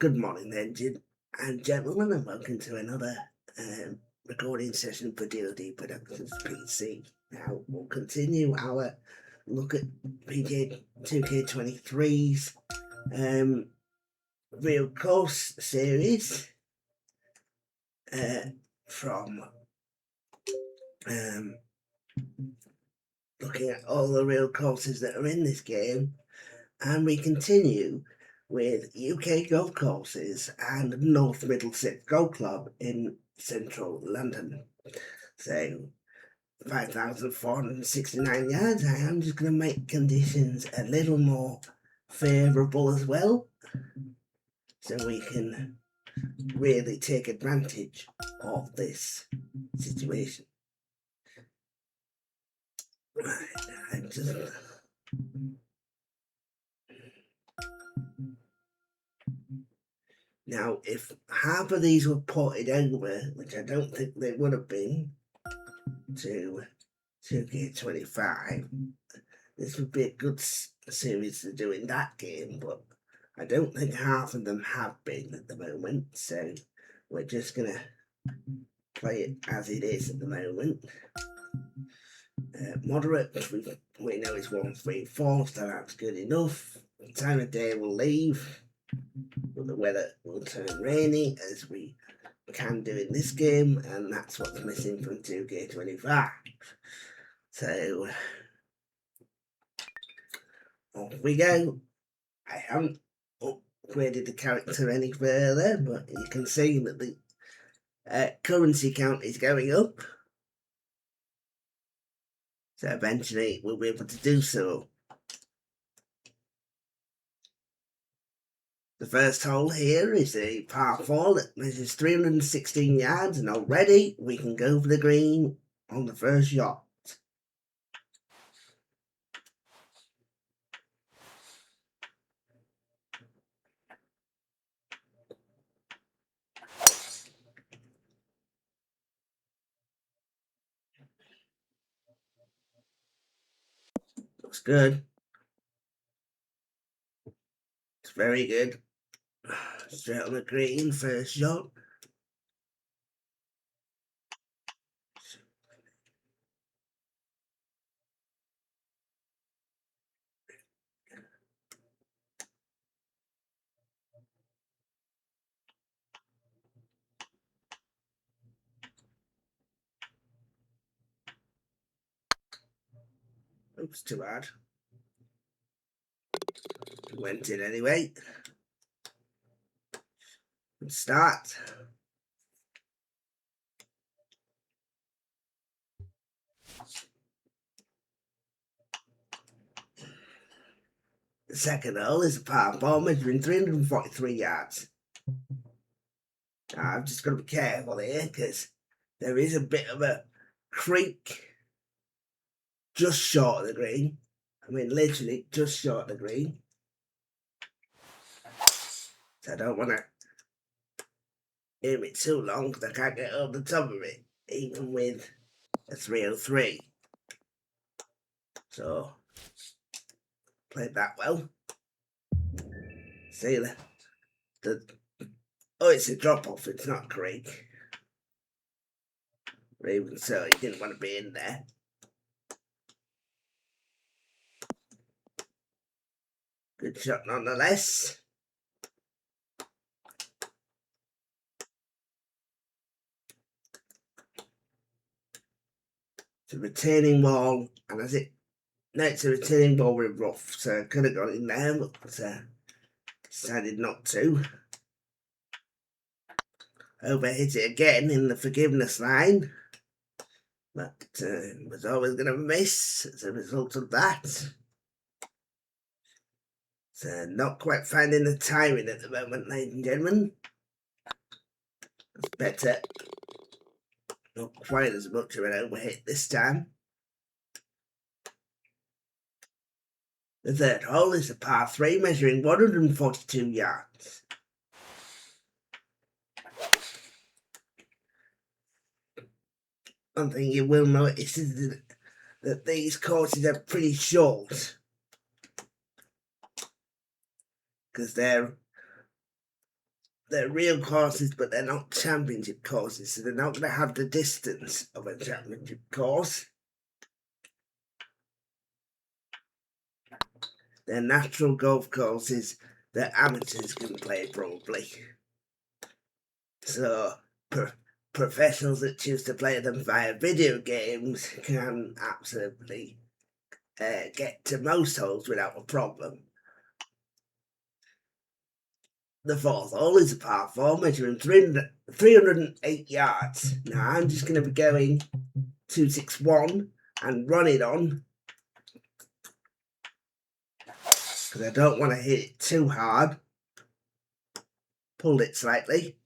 Good morning, ladies and gentlemen, and welcome to another recording session for DLD Productions PC. Now, we'll continue our look at PK2K23's Real Course series from looking at all the real courses that are in this game, and we continue with UK golf courses and North Middlesex Golf Club in central London. So 5,469 yards. I am just going to make conditions a little more favourable as well, so we can really take advantage of this situation. Right, I'm just... Now, if half of these were ported over, which I don't think they would have been, to 2K25, this would be a good series to do in that game, but I don't think half of them have been at the moment, so we're just going to play it as it is at the moment. Moderate, we know it's 134, so that's good enough. The time of day will leave, but the weather will turn rainy, as we can do in this game, and that's what's missing from 2K25. So, off we go. I haven't upgraded the character any further, but you can see that the currency count is going up. So eventually we'll be able to do so. The first hole here is a par 4 that measures 316 yards, and already we can go for the green on the first shot. Looks good. It's very good. Straight on the green, first shot. Oops, too bad. Went in anyway. Good start. The second hole is a par 4 measuring 343 yards. Now, I've just got to be careful here because there is a bit of a creek just short of the green. I mean, literally just short of the green. So I don't want to aim it too long because I can't get over the top of it, even with a 303. So, played that well. See oh, it's a drop off, it's not a creek. But even so, you didn't want to be in there. Good shot nonetheless. It's a retaining wall, and it's a retaining wall with rough, so I could have got in there, but decided not to. Overhit it again in the forgiveness line, but was always going to miss as a result of that. So not quite finding the timing at the moment, ladies and gentlemen. It's better. Not quite as much of an overhit this time. The third hole is a par 3 measuring 142 yards. One thing you will notice is that these courses are pretty short, because they're they're real courses, but they're not championship courses, so they're not going to have the distance of a championship course. They're natural golf courses that amateurs can play probably. So professionals that choose to play them via video games can absolutely get to most holes without a problem. The fourth hole is a par 4 measuring 308 yards. Now I'm just going to be going 261 and run it on because I don't want to hit it too hard. Pulled it slightly.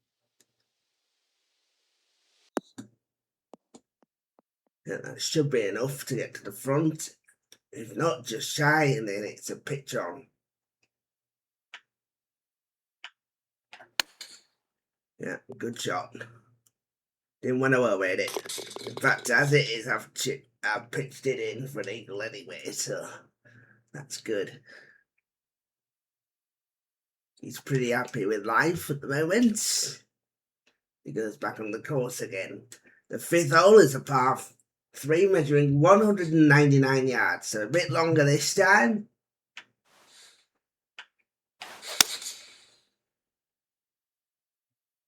And that should be enough to get to the front. If not, just shy and then it's a pitch on. Yeah, good shot. Didn't want to overhit it. In fact, as it is, I've pitched it in for an eagle anyway, so that's good. He's pretty happy with life at the moment. He goes back on the course again. The fifth hole is a par 3 measuring 199 yards, so a bit longer this time.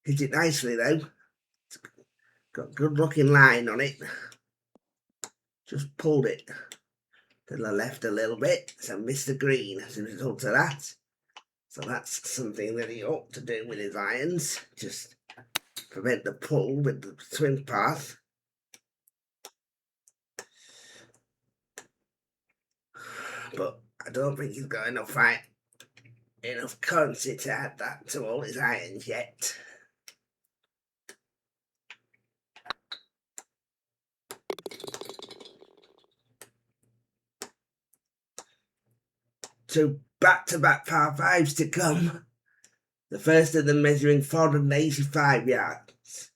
Hit it nicely though. It's got a good looking line on it. Just pulled it to the left a little bit, so missed the green as a result of that. So that's something that he ought to do with his irons. Just prevent the pull with the swing path. But I don't think he's got enough currency to add that to all his irons yet. Two back-to-back par 5s to come. The first of them measuring 485 yards.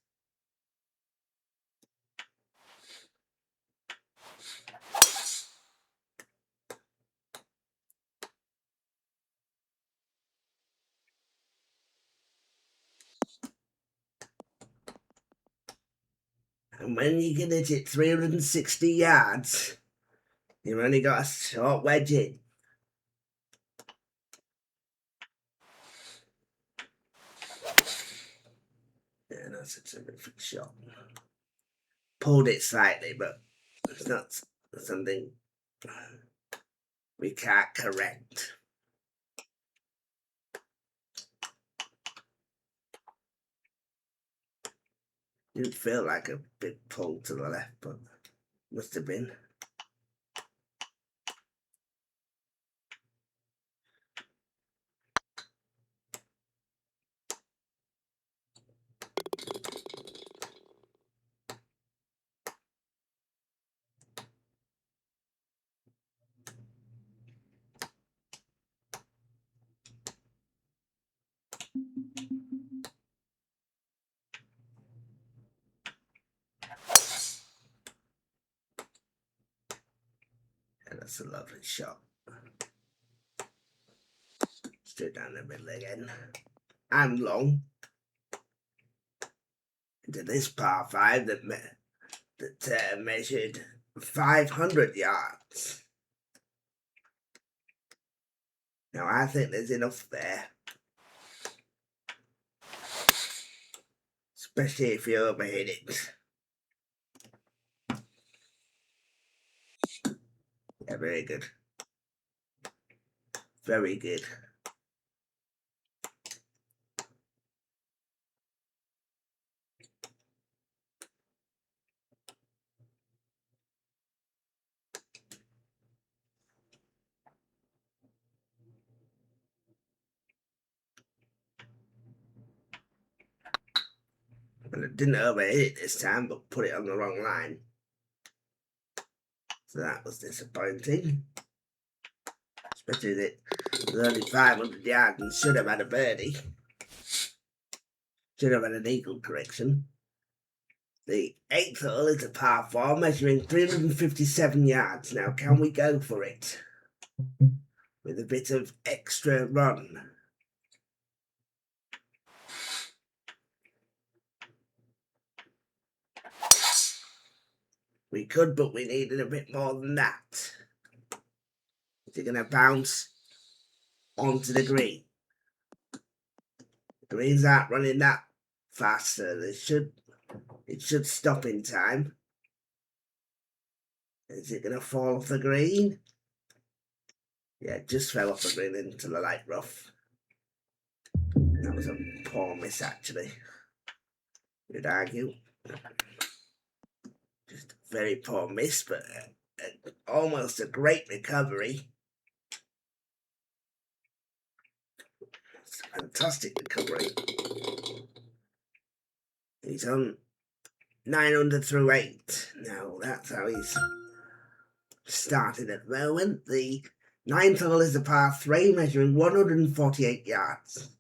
And when you can hit it 360 yards, you've only got a short wedge in. Yeah, that's a terrific shot. Pulled it slightly, but it's not something we can't correct. Didn't feel like a big pull to the left, but must have been. And that's a lovely shot. Straight down the middle again. And long. Into this par 5 that measured 500 yards. Now I think there's enough there. Especially if you overhit it. Yeah, very good. Very good. And it didn't overhit it this time, but put it on the wrong line. So that was disappointing. Especially that it was only 500 yards and should have had a birdie. Should have had an eagle correction. The 8th hole is a par 4 measuring 357 yards. Now, can we go for it with a bit of extra run? We could, but we needed a bit more than that. Is it going to bounce onto the green? The greens aren't running that fast, so it should stop in time. Is it going to fall off the green? Yeah, it just fell off the green into the light rough. That was a poor miss, actually. You'd argue. Just a very poor miss, but almost a great recovery. It's a fantastic recovery. He's on 900 through 8. Now, that's how he's started at the moment. The 9th hole is a par 3, measuring 148 yards.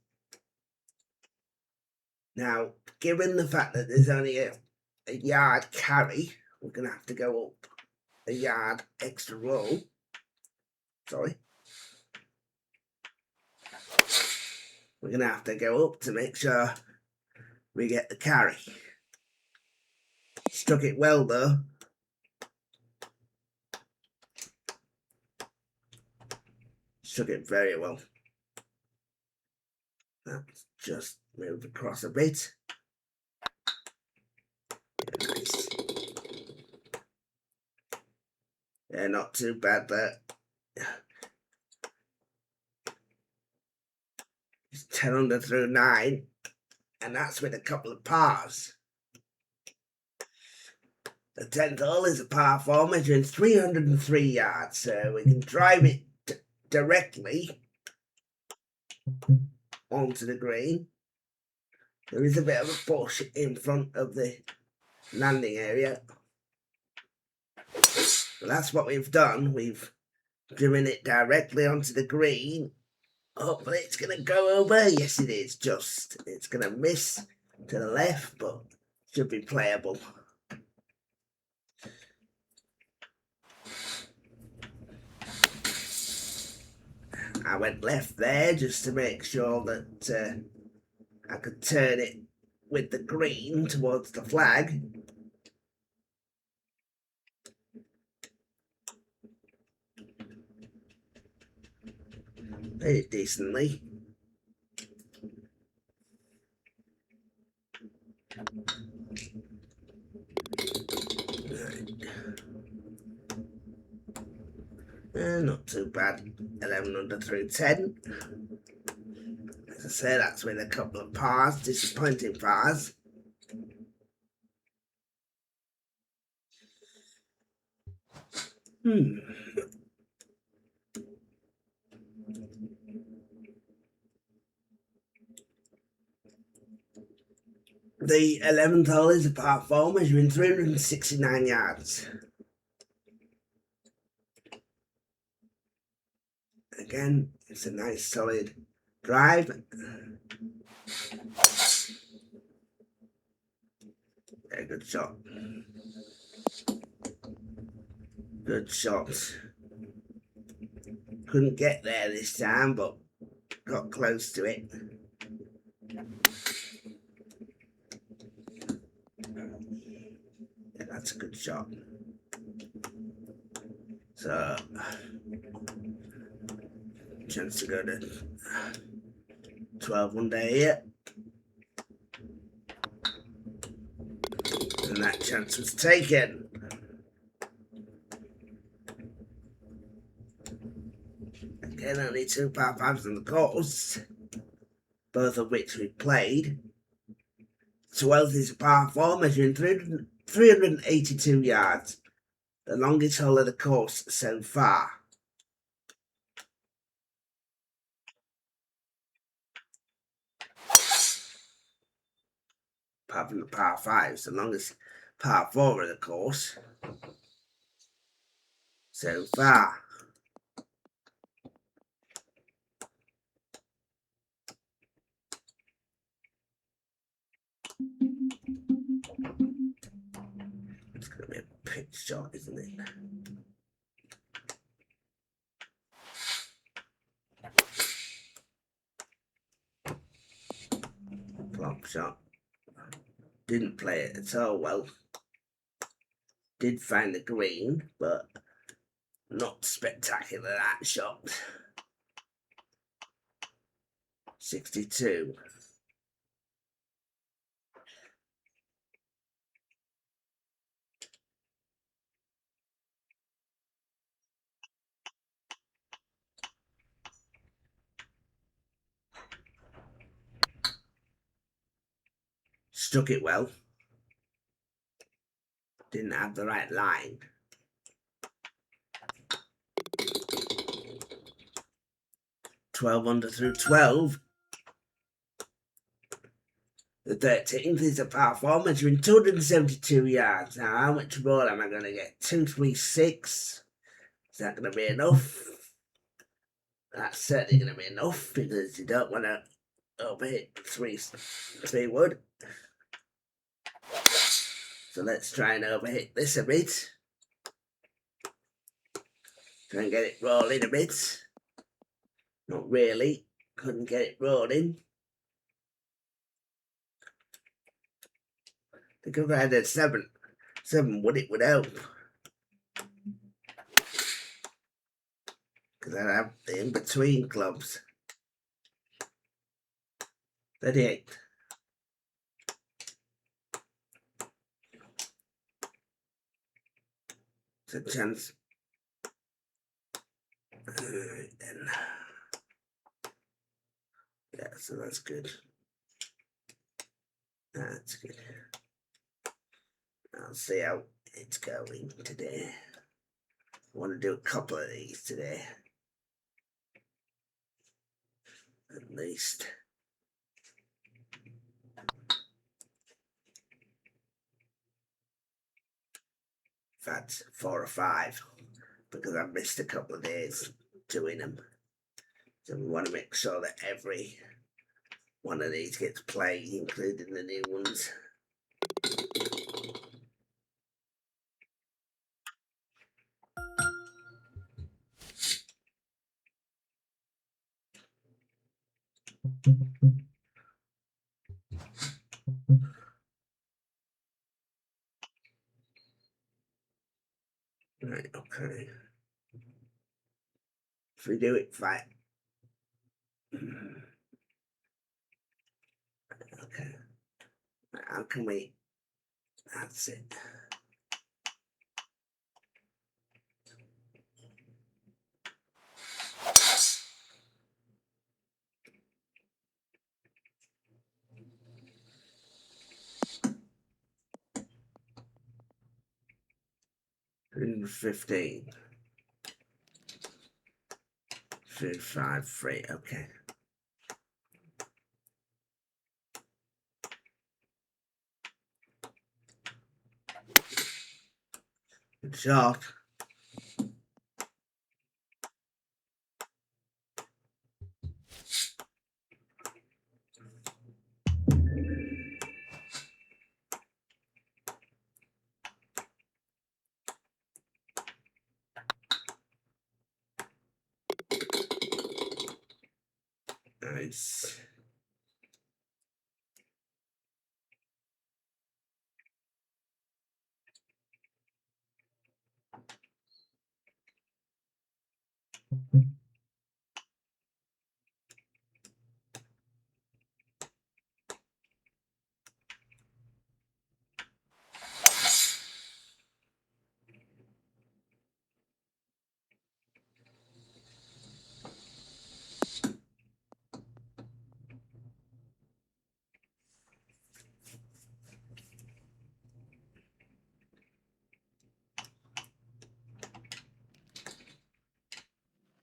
Now, given the fact that there's only a yard carry, we're going to have to go up a yard extra roll. Sorry. We're going to have to go up to make sure we get the carry. Struck it well, though. Struck it very well. That's just moved across a bit. Yeah, nice. Yeah, not too bad there. It's 10 under through 9, and that's with a couple of pars. The 10th hole is a par 4, measuring 303 yards, so we can drive it directly onto the green. There is a bit of a bush in front of the landing area. But that's what we've done. We've driven it directly onto the green. Hopefully it's going to go over. Yes, it is. It's going to miss to the left, but should be playable. I went left there just to make sure that I could turn it with the green towards the flag. Did it decently. Not too bad. 11 under through 10. As I say, that's with a couple of pars, disappointing pars. The 11th hole is a par 4, measuring 369 yards. Again, it's a nice solid drive. Very good shot. Good shot. Couldn't get there this time, but got close to it. Yeah, that's a good shot. So, chance to go to 12 under here. And that chance was taken. Again, only 2 par 5s on the course, both of which we played. 12th is a par 4, measuring 382 yards, the longest hole of the course so far. Apart from the par 5s, the longest par 4 of the course so far. It's going to be a pitch shot, isn't it? Flop shot. Didn't play it at all well. Did find the green, but not spectacular that shot. 62. Struck it well. Didn't have the right line. Twelve under through 12. The 13th is a par 4 measuring 272 yards. Now, how much more am I going to get? 236. Is that going to be enough? That's certainly going to be enough because you don't want to overhit three wood. So let's try and overhit this a bit. Try and get it rolling a bit. Not really. Couldn't get it rolling. I think if I had a 7 wood, it would help. Because I have the in-between clubs. 38. It's a chance. Alright then. Yeah, so that's good. That's good. I'll see how it's going today. I want to do a couple of these today. At least. In fact, 4 or 5. Because I missed a couple of days doing them. So we want to make sure that every one of these gets played, including the new ones. Right, okay. If we do it right. Okay. How can we? That's it. And 15. 5, 3. Okay. Good shot. Nice.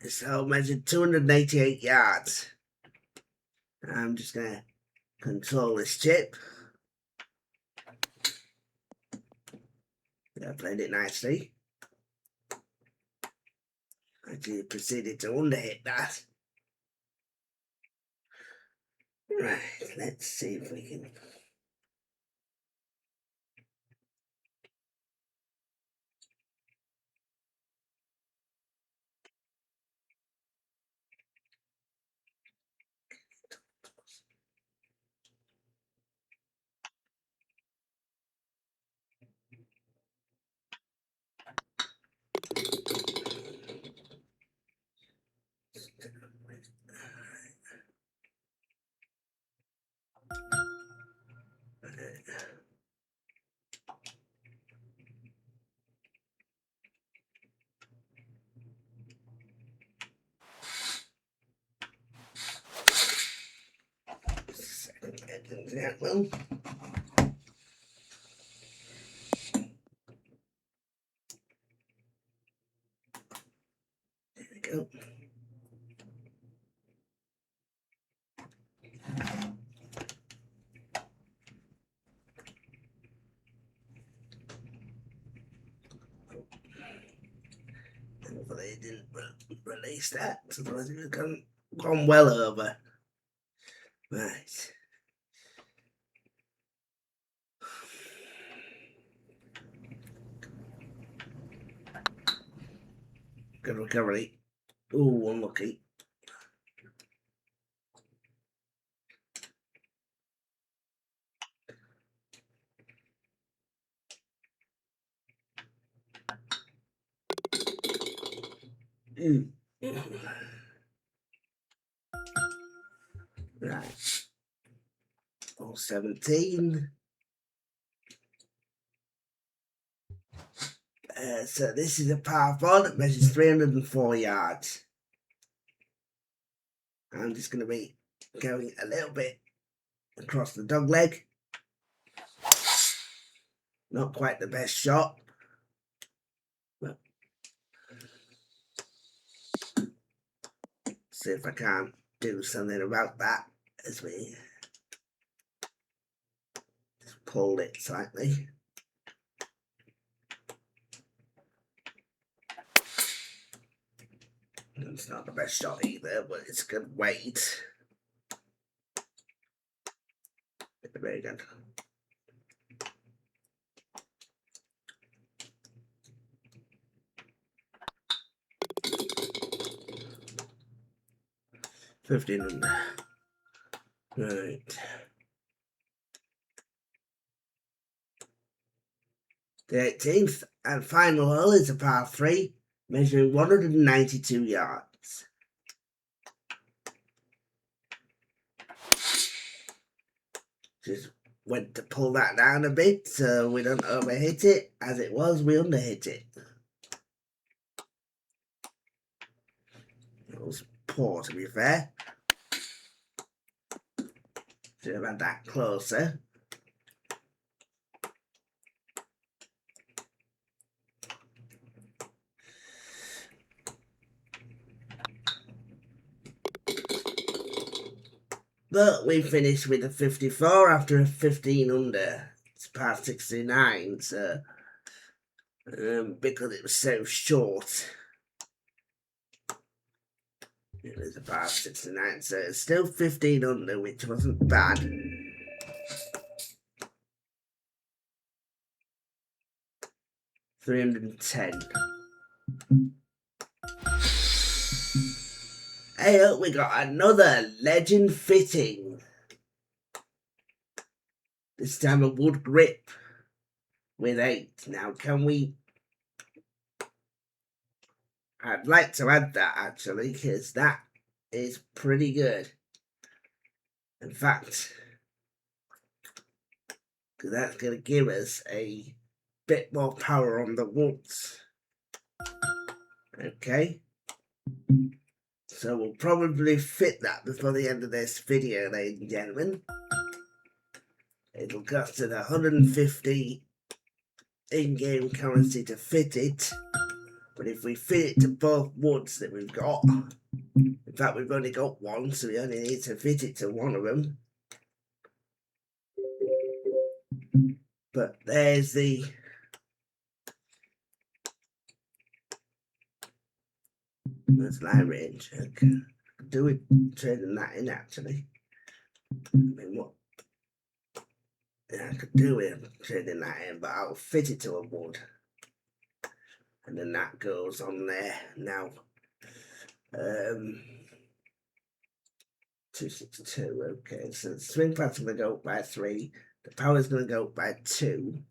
So measured 288 yards. I'm just going to control this chip. Yeah, I played it nicely. Actually proceeded to underhit that. Right, let's see if we can. that well. There we go. Hopefully it didn't release that, otherwise it would have gone well over. Right. Good recovery. Ooh, unlucky. Right. 17. So this is a par 4 that measures 304 yards. I'm just going to be going a little bit across the dog leg. Not quite the best shot. But see if I can do something about that as we just pulled it slightly. It's not the best shot either, but it's good weight. Very good. $15 under. Right. The 18th and final hole is a par 3, measuring 192 yards. Just went to pull that down a bit so we don't overhit it. As it was, we underhit it. It was poor, to be fair. Should have had that closer. But we finished with a 54 after a 15 under. It's past 69, so because it was so short, it was about 69, so it's still 15 under, which wasn't bad. $310. Hey, look, we got another legend fitting. This time a wood grip with 8. Now, can we... I'd like to add that, actually, because that is pretty good. In fact, because that's going to give us a bit more power on the woods. Okay. So we'll probably fit that before the end of this video, ladies and gentlemen. It'll cost us 150 in-game currency to fit it. But if we fit it to both woods that we've got, in fact we've only got one, so we only need to fit it to one of them. But there's the line range. Okay. Do it trading that in actually. I mean, what? Yeah, I could do it trading that in, but I'll fit it to a wood. And then that goes on there. Now 262, okay, so the swing path's gonna go up by 3, the power's gonna go up by 2.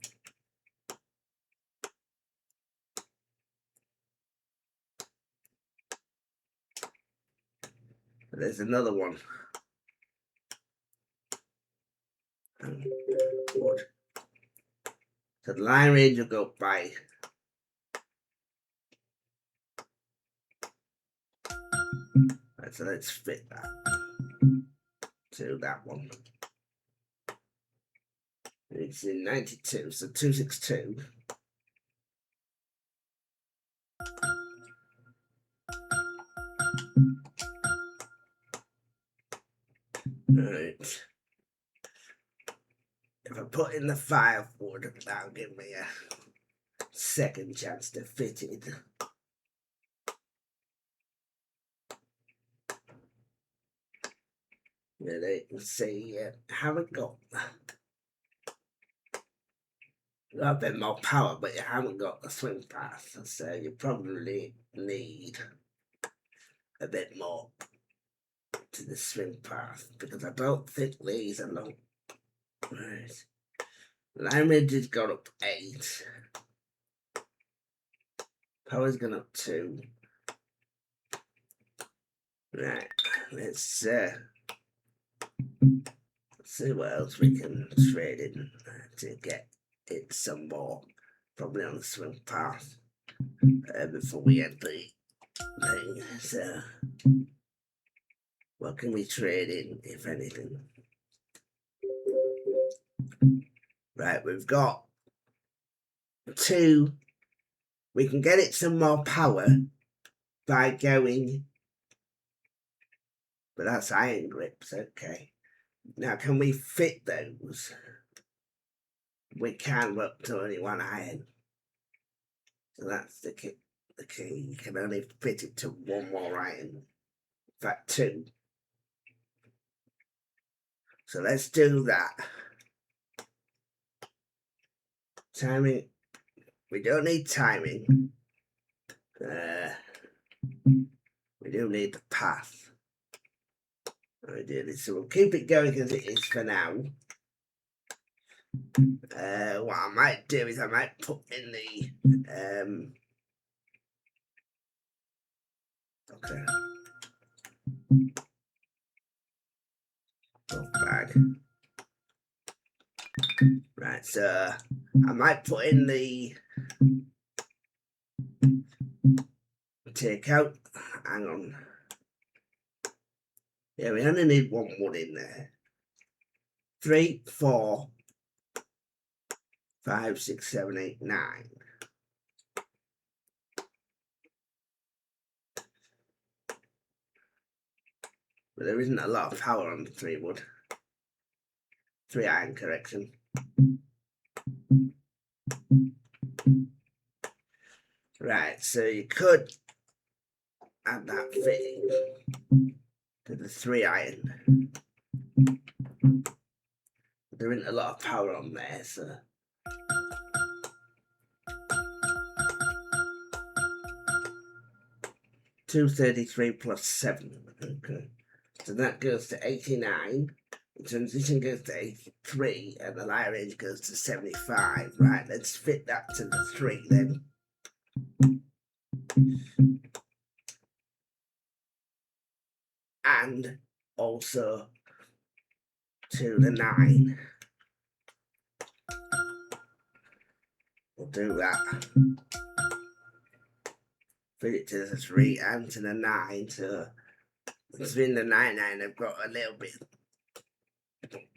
But there's another one. Wood. So the line range will go up by right, so let's fit that to that one. It's in 92, so 262. Right. If I put in the 5 wood, that'll give me a second chance to fit it. Really, see, haven't got a bit more power, but you haven't got the swing path, so you probably need a bit more to the swing path, because I don't think these are long. Right. Line range has gone up 8. Power's gone up 2. Right, let's see what else we can trade in to get it some more, probably on the swing path, before we end the thing. So, what can we trade in, if anything? Right, we've got 2. We can get it some more power by going, but that's iron grips, okay. Now, can we fit those? We can, up to only 1 iron. So that's the key. You can only fit it to 1 more iron. In fact, 2. So let's do that. Timing. We don't need timing. We do need the path. So we'll keep it going as it is for now. What I might do is I might put in the okay. Bag. Right, so I might put in the take out. Hang on. Yeah, we only need 1 wood in there. 3, 4, 5, 6, 7, 8, 9. But there isn't a lot of power on the 3 wood. 3 iron, correction. Right, so you could add that fitting to the 3 iron. There isn't a lot of power on there, so. $233 plus 7. Okay. So that goes to 89. The transition goes to 83, and the light range goes to 75. Right, let's fit that to the 3 then. And also to the 9. We'll do that. Fit it to the 3 and to the 9. So between the 9 and I've got a little bit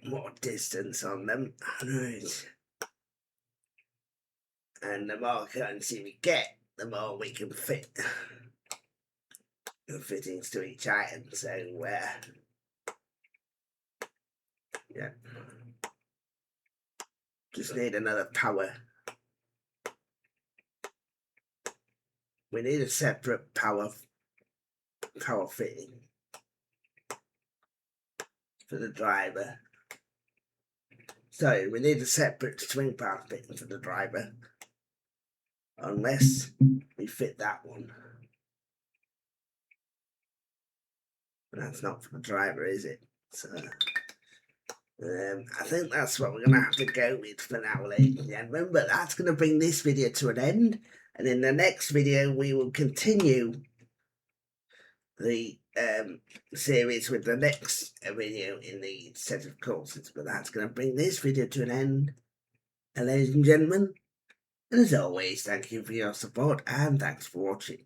more distance on them. Right. And the more currency we get, the more we can fit the fittings to each item. So yeah, just need another power. We need a separate power fitting for the driver. Sorry, we need a separate swing path fitting for the driver, unless we fit that one. But that's not for the driver, is it? So I think that's what we're going to have to go with for now, ladies and gentlemen. Remember, that's going to bring this video to an end. And in the next video, we will continue the series with the next video in the set of courses. But that's going to bring this video to an end. And ladies and gentlemen, and as always, thank you for your support and thanks for watching.